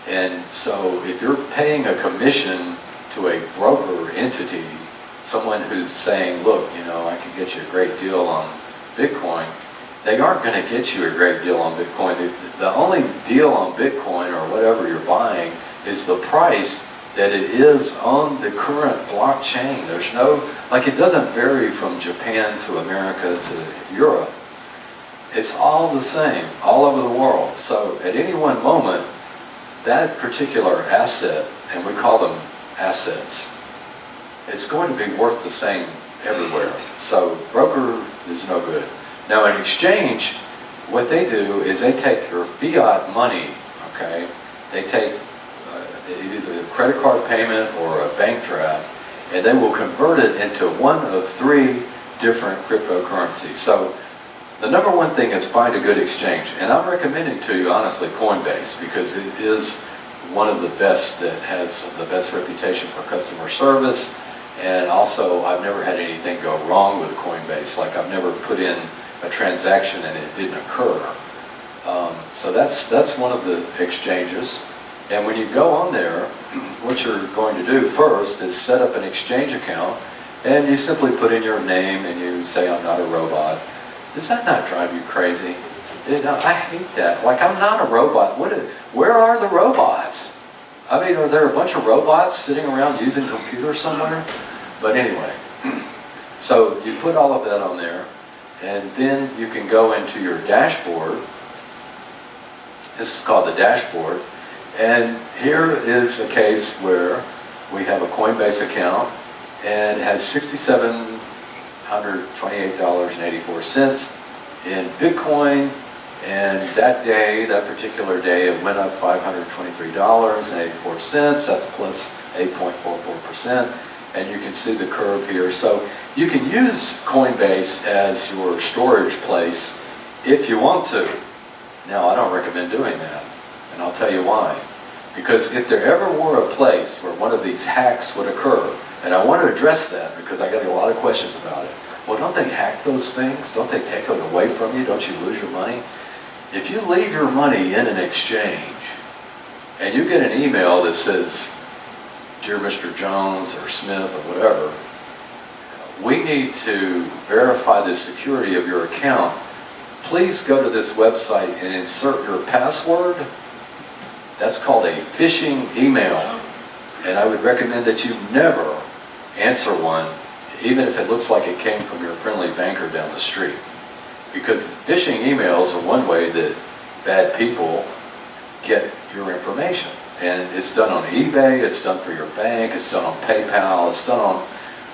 And so if you're paying a commission to a broker entity, someone who's saying, look, you know, I can get you a great deal on Bitcoin, they aren't going to get you a great deal on Bitcoin. The only deal on Bitcoin or whatever you're buying is the price that it is on the current blockchain. There's no, like, it doesn't vary from Japan to America to Europe. It's all the same all over the world. So at any one moment, that particular asset, and we call them assets, it's going to be worth the same everywhere. So broker is no good. Now in exchange, what they do is they take your fiat money, okay? They take either a credit card payment or a bank draft, and they will convert it into one of 3 different cryptocurrencies. So the number one thing is find a good exchange. And I'm recommending to you, honestly, Coinbase, because it is one of the best that has the best reputation for customer service. And also, I've never had anything go wrong with Coinbase. Like, I've never put in a transaction and it didn't occur. So that's one of the exchanges. And when you go on there, what you're going to do first is set up an exchange account, and you simply put in your name and you say, I'm not a robot. Does that not drive you crazy? I hate that. Like, I'm not a robot. Where are the robots? I mean, are there a bunch of robots sitting around using computers somewhere? But anyway, so you put all of that on there, and then you can go into your dashboard. This is called the dashboard. And here is a case where we have a Coinbase account, and it has $6,728.84 in Bitcoin. And that day, that particular day, it went up $523.84. That's plus 8.44%. And you can see the curve here. So you can use Coinbase as your storage place if you want to. Now, I don't recommend doing that. And I'll tell you why. Because if there ever were a place where one of these hacks would occur, and I want to address that because I got a lot of questions about it. Well, don't they hack those things? Don't they take it away from you? Don't you lose your money? If you leave your money in an exchange and you get an email that says, Dear Mr. Jones or Smith or whatever, we need to verify the security of your account. Please go to this website and insert your password. That's called a phishing email. And I would recommend that you never answer one, even if it looks like it came from your friendly banker down the street. Because phishing emails are one way that bad people get your information. And it's done on eBay, it's done for your bank, it's done on PayPal, it's done on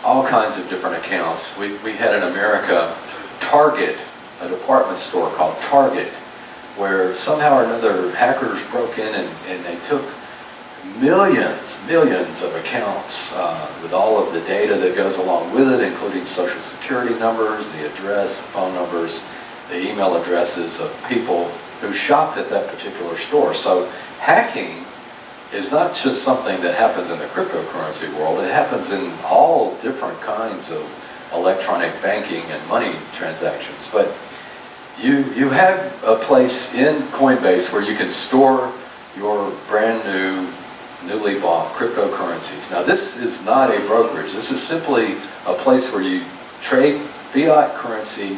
all kinds of different accounts. We had in America Target, a department store called Target, where somehow or another hackers broke in and they took millions of accounts with all of the data that goes along with it, including social security numbers, the address, the phone numbers, the email addresses of people who shopped at that particular store. So hacking is not just something that happens in the cryptocurrency world. It happens in all different kinds of electronic banking and money transactions. But you have a place in Coinbase where you can store your brand newly bought cryptocurrencies. Now, this is not a brokerage. This is simply a place where you trade fiat currency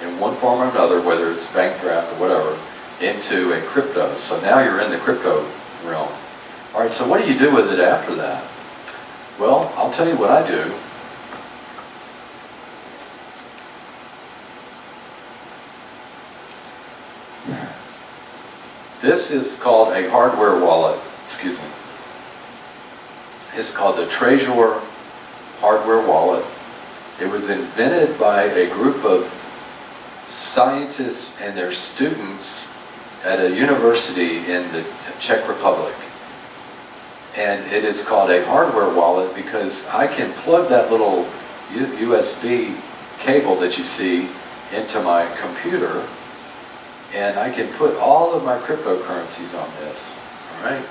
in one form or another, whether it's bank draft or whatever, into a crypto. So now you're in the crypto realm. All right, so what do you do with it after that? Well, I'll tell you what I do. This is called a hardware wallet. Excuse me. It's called the Trezor hardware wallet. It was invented by a group of scientists and their students at a university in the Czech Republic. And it is called a hardware wallet because I can plug that little USB cable that you see into my computer, and I can put all of my cryptocurrencies on this. All right.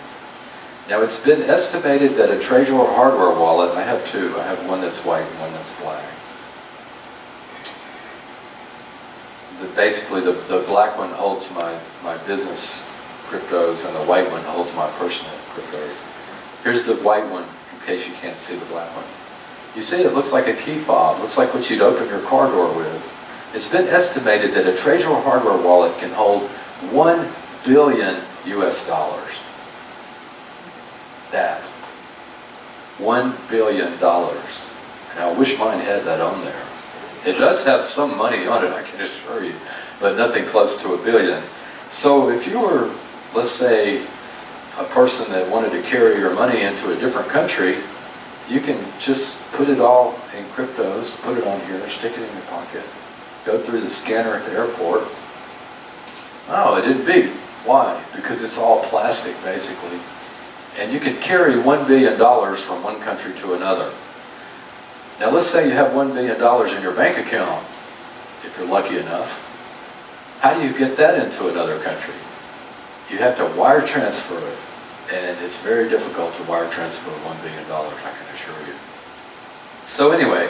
Now, it's been estimated that a Trezor hardware wallet, I have two. I have one that's white and one that's black. Basically, the black one holds my business cryptos, and the white one holds my personal cryptos. Here's the white one, in case you can't see the black one. You see, it looks like a key fob. Looks like what you'd open your car door with. It's been estimated that a Trezor hardware wallet can hold $1 billion US. That. $1 billion. And I wish mine had that on there. It does have some money on it, I can assure you, but nothing close to $1 billion. So if you were, let's say, a person that wanted to carry your money into a different country, you can just put it all in cryptos, put it on here, stick it in your pocket, go through the scanner at the airport. Oh, it didn't beep. Why? Because it's all plastic, basically. And you can carry $1 billion from one country to another. Now, let's say you have $1 billion in your bank account, if you're lucky enough. How do you get that into another country? You have to wire transfer it, and it's very difficult to wire transfer $1 billion, I can assure you. So anyway,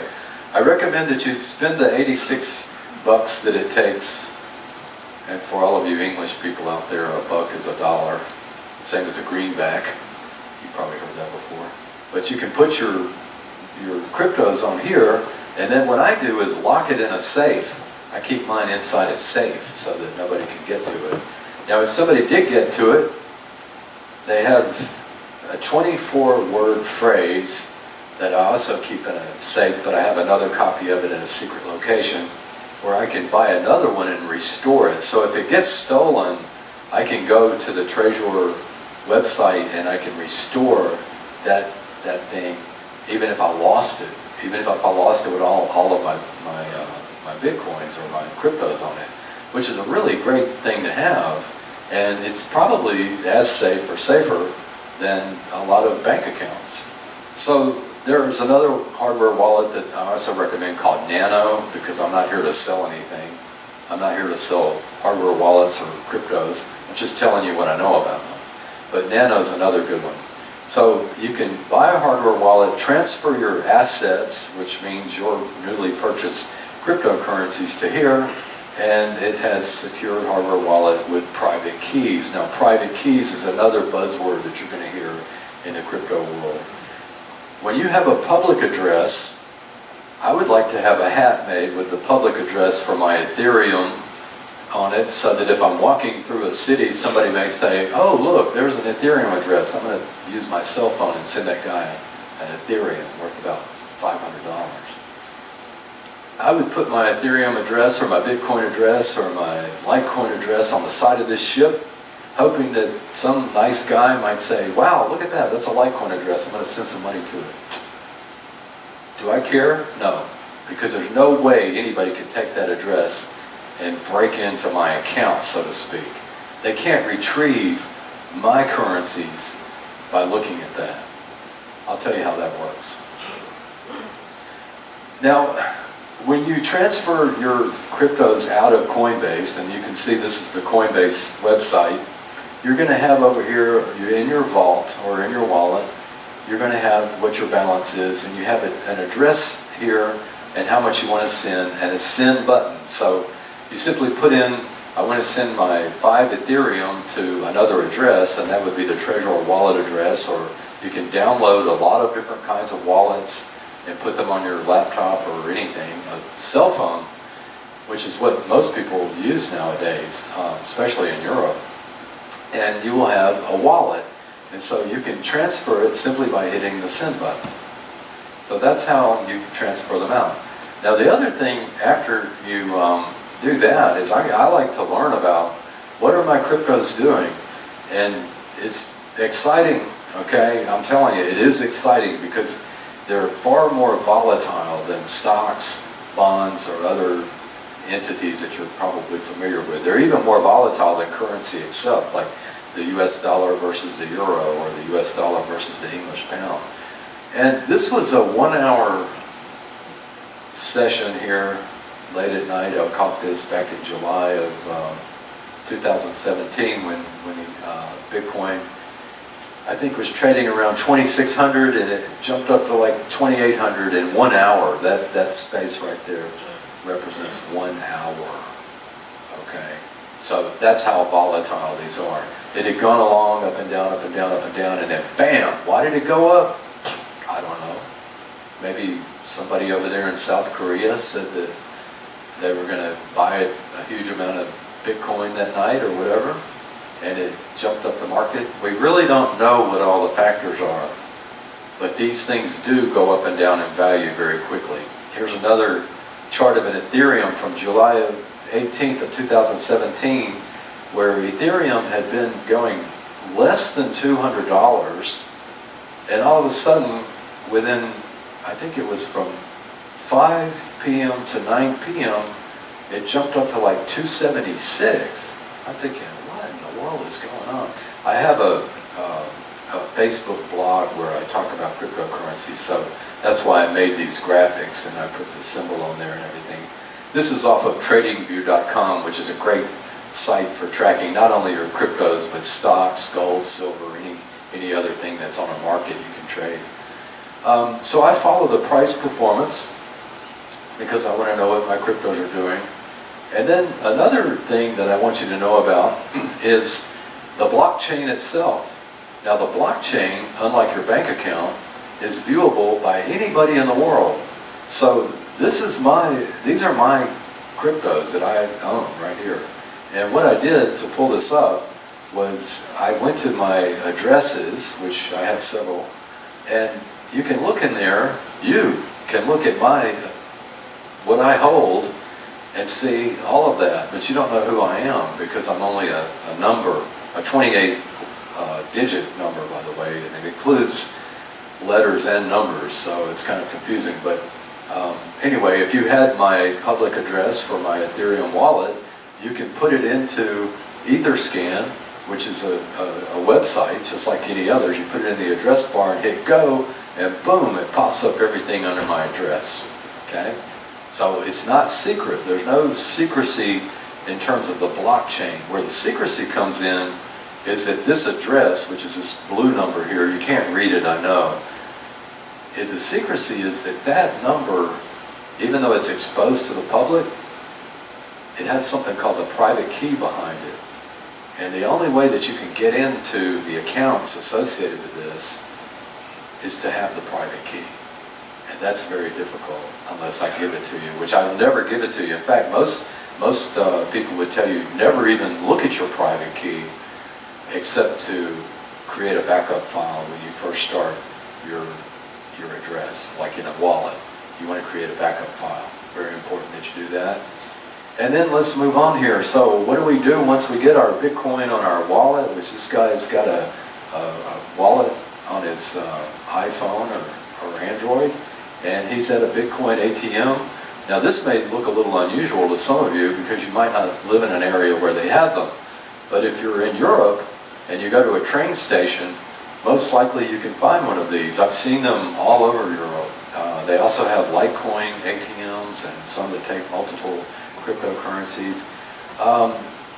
I recommend that you spend the $86 that it takes, and for all of you English people out there, $1 is $1. same as a greenback. You probably heard that before. But you can put your cryptos on here, and then what I do is lock it in a safe. I keep mine inside a safe so that nobody can get to it. Now, if somebody did get to it, they have a 24-word phrase that I also keep in a safe, but I have another copy of it in a secret location where I can buy another one and restore it. So if it gets stolen, I can go to the Treasurer website and I can restore that thing, even if I lost it. Even if I lost it with all of my Bitcoins or my cryptos on it, which is a really great thing to have. And it's probably as safe or safer than a lot of bank accounts. So there's another hardware wallet that I also recommend called Nano, because I'm not here to sell anything. I'm not here to sell hardware wallets or cryptos. I'm just telling you what I know about them. But Nano's another good one. So you can buy a hardware wallet, transfer your assets, which means your newly purchased cryptocurrencies, to here, and it has secured hardware wallet with private keys. Now, private keys is another buzzword that you're going to hear in the crypto world. When you have a public address, I would like to have a hat made with the public address for my Ethereum on it, so that if I'm walking through a city, somebody may say, oh, look, there's an Ethereum address. I'm going to use my cell phone and send that guy an Ethereum worth about $500. I would put my Ethereum address or my Bitcoin address or my Litecoin address on the side of this ship, hoping that some nice guy might say, wow, look at that, that's a Litecoin address, I'm going to send some money to it. Do I care? No, because there's no way anybody can take that address and break into my account, so to speak. They can't retrieve my currencies by looking at that. I'll tell you how that works. Now, when you transfer your cryptos out of Coinbase, and you can see this is the Coinbase website, you're going to have over here, you're in your vault or in your wallet, you're going to have what your balance is, and you have an address here and how much you want to send, and a send button. So you simply put in, I want to send my 5 Ethereum to another address, and that would be the Treasurer wallet address, or you can download a lot of different kinds of wallets and put them on your laptop or anything, a cell phone, which is what most people use nowadays, especially in Europe. And you will have a wallet, and so you can transfer it simply by hitting the send button. So that's how you transfer them out. Now the other thing after you do that is I like to learn about what are my cryptos doing, and it's exciting, okay? I'm telling you, it is exciting because they're far more volatile than stocks, bonds, or other entities that you're probably familiar with. They're even more volatile than currency itself, like the US dollar versus the euro, or the US dollar versus the English pound. And this was a 1-hour session here late at night. I caught this back in July of 2017 when Bitcoin, I think, was trading around 2,600, and it jumped up to like 2,800 in 1 hour. That space right there represents 1 hour. Okay, so that's how volatile these are. It had gone along up and down, up and down, up and down, and then bam! Why did it go up? I don't know. Maybe somebody over there in South Korea said that they were going to buy a huge amount of Bitcoin that night or whatever, and it jumped up the market. We really don't know what all the factors are, but these things do go up and down in value very quickly. Here's another chart of an Ethereum from July 18th of 2017, where Ethereum had been going less than $200, and all of a sudden, within, I think it was from 5 p.m. to 9 p.m., it jumped up to like 276. I'm thinking, what in the world is going on? I have a Facebook blog where I talk about cryptocurrency, so that's why I made these graphics and I put the symbol on there and everything. This is off of tradingview.com, which is a great site for tracking not only your cryptos, but stocks, gold, silver, any other thing that's on a market you can trade. So I follow the price performance because I want to know what my cryptos are doing. And then another thing that I want you to know about is the blockchain itself. Now the blockchain, unlike your bank account, is viewable by anybody in the world. So these are my cryptos that I own right here. And what I did to pull this up was I went to my addresses, which I have several, and you can look in there, you can look at what I hold and see all of that, but you don't know who I am because I'm only a number, a 28 digit number, by the way, and it includes letters and numbers, so it's kind of confusing. But anyway, if you had my public address for my Ethereum wallet, you can put it into Etherscan, which is a website just like any others. You put it in the address bar and hit go, and boom, it pops up everything under my address. Okay? So it's not secret. There's no secrecy in terms of the blockchain. Where the secrecy comes in is that this address, which is this blue number here, you can't read it, I know. The secrecy is that number, even though it's exposed to the public, it has something called the private key behind it. And the only way that you can get into the accounts associated with this is to have the private key. And that's very difficult unless I give it to you, which I will never give it to you. In fact, most people would tell you never even look at your private key except to create a backup file when you first start your address, like in a wallet. You want to create a backup file. Very important that you do that. And then let's move on here. So what do we do once we get our Bitcoin on our wallet, which this guy's got a wallet on his iPhone or Android, and he's at a Bitcoin ATM. Now this may look a little unusual to some of you because you might not live in an area where they have them. But if you're in Europe and you go to a train station, most likely you can find one of these. I've seen them all over Europe. They also have Litecoin ATMs and some that take multiple cryptocurrencies.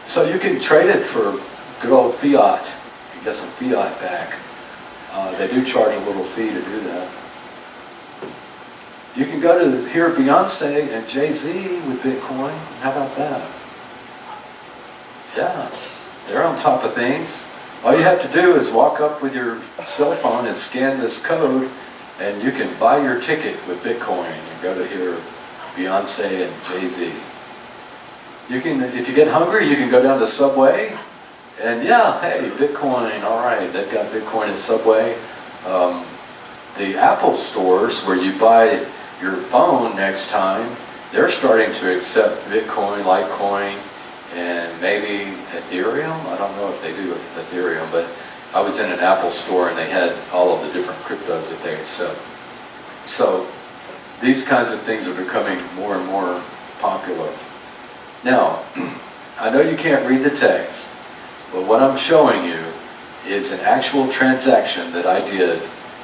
So you can trade it for good old fiat. You can get some fiat back. They do charge a little fee to do that. You can go to hear Beyonce and Jay-Z with Bitcoin. How about that? Yeah, they're on top of things. All you have to do is walk up with your cell phone and scan this code, and you can buy your ticket with Bitcoin and go to hear Beyonce and Jay-Z. You can, if you get hungry, you can go down to Subway, and yeah, hey, Bitcoin, all right, they've got Bitcoin in Subway. The Apple stores where you buy your phone next time, they're starting to accept Bitcoin, Litecoin, and maybe Ethereum. I don't know if they do Ethereum, but I was in an Apple store and they had all of the different cryptos that they accept. So these kinds of things are becoming more and more popular. Now, I know you can't read the text, but what I'm showing you is an actual transaction that I did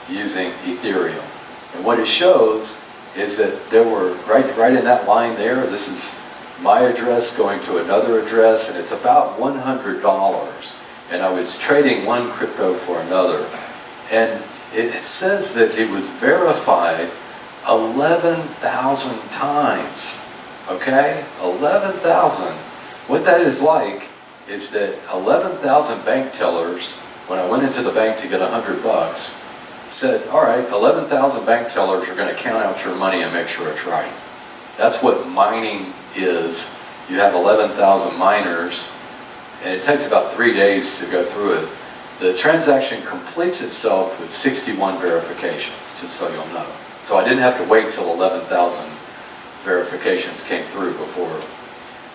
using Ethereum. And what it shows is that there were, right in that line there, this is my address going to another address, and it's about $100. And I was trading one crypto for another. And it says that it was verified 11,000 times. Okay? 11,000. What that is like is that 11,000 bank tellers, when I went into the bank to get $100, said, all right, 11,000 bank tellers are going to count out your money and make sure it's right. That's what mining is. You have 11,000 miners, and it takes about 3 days to go through it. The transaction completes itself with 61 verifications, just so you'll know. So I didn't have to wait till 11,000 verifications came through before.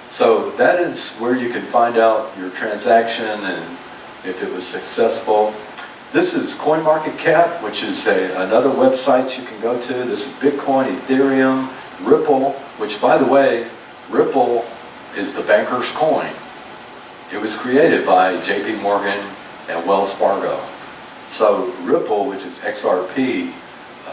So that is where you can find out your transaction and if it was successful. This is CoinMarketCap, which is another website you can go to. This is Bitcoin, Ethereum, Ripple, which, by the way, Ripple is the banker's coin. It was created by JP Morgan and Wells Fargo. So Ripple, which is XRP,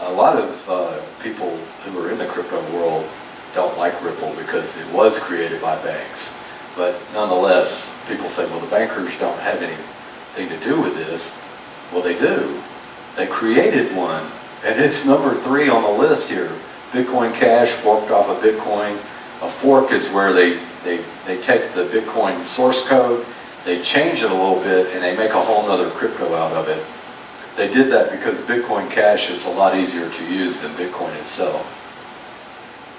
a lot of people who are in the crypto world don't like Ripple because it was created by banks. But nonetheless, people say, well, the bankers don't have anything to do with this. Well, they do. They created one, and it's number 3 on the list here. Bitcoin Cash, forked off of Bitcoin. A fork is where they take the Bitcoin source code they change it a little bit and they make a whole nother crypto out of it. They did that because Bitcoin Cash is a lot easier to use than Bitcoin itself.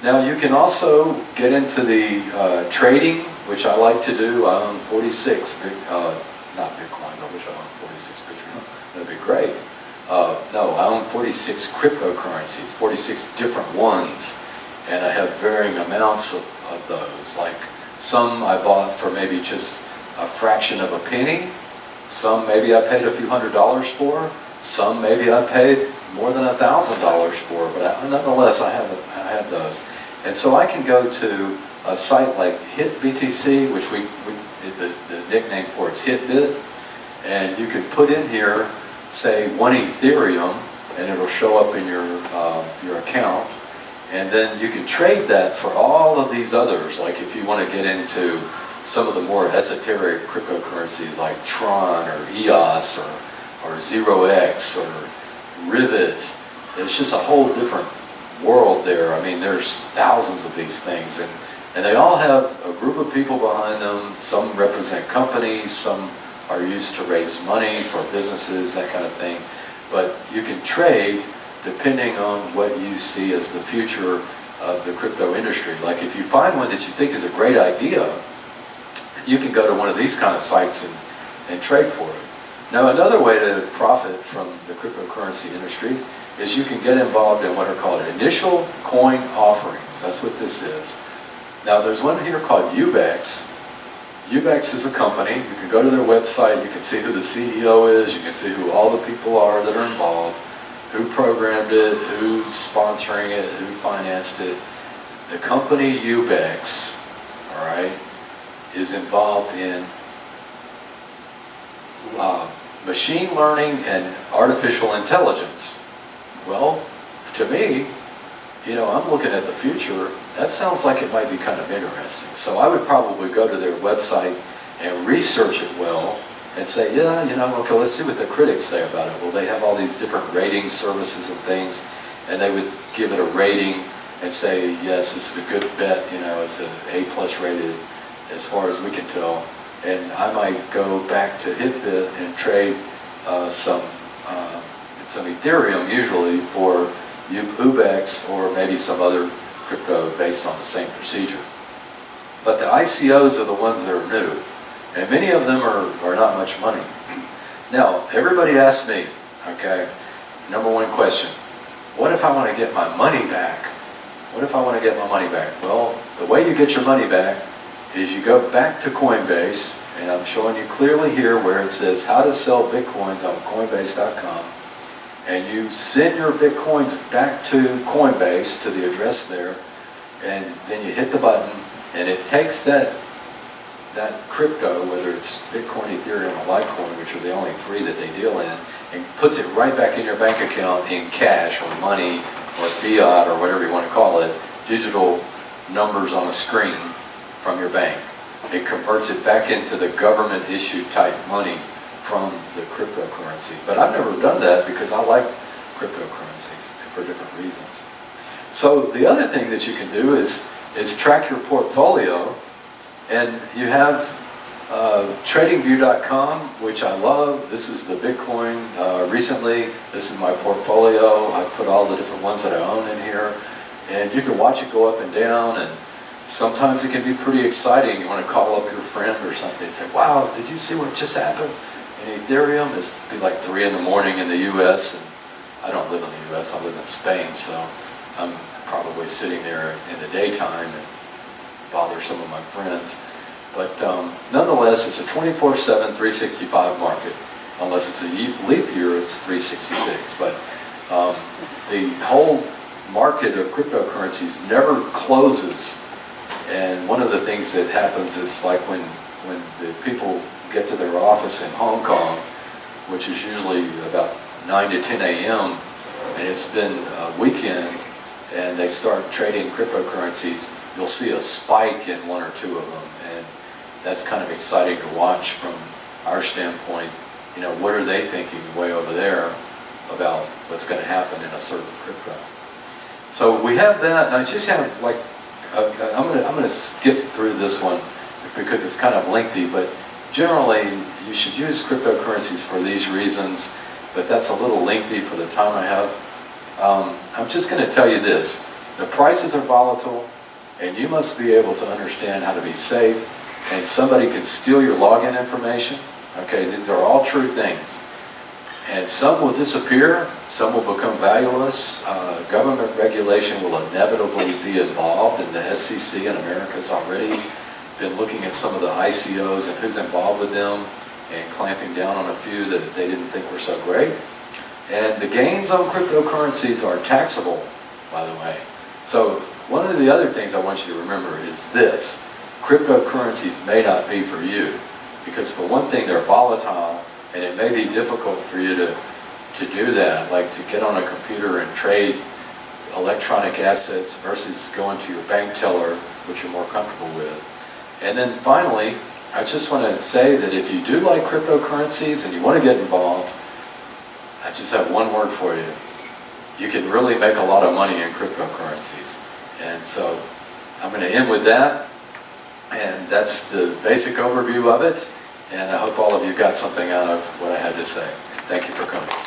Now you can also get into the trading, which I like to do. I own 46, not Bitcoins, I wish I owned 46 Bitcoin, that'd be great. No, I own 46 cryptocurrencies, 46 different ones, and I have varying amounts of those. Like some I bought for maybe just a fraction of a penny, some maybe I paid a few $100s for, some maybe I paid more than $1,000 for, but nonetheless I have those. And so I can go to a site like HitBTC, which the nickname for it's HitBit, and you can put in here, say 1 Ethereum, and it'll show up in your account, and then you can trade that for all of these others. Like if you want to get into some of the more esoteric cryptocurrencies like Tron or EOS or 0x or Rivet, it's just a whole different world there. I mean, there's thousands of these things, and they all have a group of people behind them. Some represent companies, some are used to raise money for businesses, that kind of thing. But you can trade depending on what you see as the future of the crypto industry. Like if you find one that you think is a great idea, you can go to one of these kind of sites and trade for it. Now another way to profit from the cryptocurrency industry is you can get involved in what are called initial coin offerings. That's what this is. Now there's one here called Ubex. Ubex is a company. You can go to their website, you can see who the CEO is, you can see who all the people are that are involved, who programmed it, who's sponsoring it, who financed it. The company Ubex, all right, is involved in machine learning and artificial intelligence. Well, to me, you know, I'm looking at the future. That sounds like it might be kind of interesting. So I would probably go to their website and research it well and say, yeah, you know, okay, let's see what the critics say about it. Well, they have all these different rating services and things, and they would give it a rating and say, yes, this is a good bet, you know, it's an A+ rated as far as we can tell. And I might go back to HitBit and trade some Ethereum usually for Ubex or maybe some other crypto based on the same procedure. But the ICOs are the ones that are new, and many of them are not much money. Now, everybody asks me, okay, number one question, what if I want to get my money back? What if I want to get my money back? Well, the way you get your money back is you go back to Coinbase, and I'm showing you clearly here where it says how to sell Bitcoins on Coinbase.com, and you send your Bitcoins back to Coinbase, to the address there, and then you hit the button, and it takes that crypto, whether it's Bitcoin, Ethereum, or Litecoin, which are the only three that they deal in, and puts it right back in your bank account in cash or money or fiat or whatever you want to call it, digital numbers on a screen from your bank. It converts it back into the government issued type money from the cryptocurrency. But I've never done that because I like cryptocurrencies for different reasons. So the other thing that you can do is track your portfolio, and you have tradingview.com, which I love. This is the Bitcoin recently. This is my portfolio. I put all the different ones that I own in here, and you can watch it go up and down, and sometimes it can be pretty exciting. You want to call up your friend or something and say, wow, did you see what just happened in Ethereum? It's be like 3 in the morning in the US, and I don't live in the US, I live in Spain, so I'm probably sitting there in the daytime and bother some of my friends. But nonetheless, it's a 24/7, 365 market. Unless it's a leap year, it's 366. But the whole market of cryptocurrencies never closes. And one of the things that happens is like when the people get to their office in Hong Kong, which is usually about 9 to 10 a.m., and it's been a weekend, and they start trading cryptocurrencies, you'll see a spike in one or two of them. And that's kind of exciting to watch from our standpoint. You know, what are they thinking way over there about what's going to happen in a certain crypto? So we have that, and I just have like, I'm going to skip through this one because it's kind of lengthy, but generally, you should use cryptocurrencies for these reasons, but that's a little lengthy for the time I have. I'm just going to tell you this. The prices are volatile, and you must be able to understand how to be safe, and somebody can steal your login information. Okay, these are all true things. And some will disappear, some will become valueless. Government regulation will inevitably be involved, and the SEC in America has already been looking at some of the ICOs and who's involved with them and clamping down on a few that they didn't think were so great. And the gains on cryptocurrencies are taxable, by the way. So one of the other things I want you to remember is this. Cryptocurrencies may not be for you, because for one thing, they're volatile, and it may be difficult for you to do that, like to get on a computer and trade electronic assets versus going to your bank teller, which you're more comfortable with. And then finally, I just want to say that if you do like cryptocurrencies and you want to get involved, I just have one word for you. You can really make a lot of money in cryptocurrencies. And so I'm going to end with that. And that's the basic overview of it. And I hope all of you got something out of what I had to say. Thank you for coming.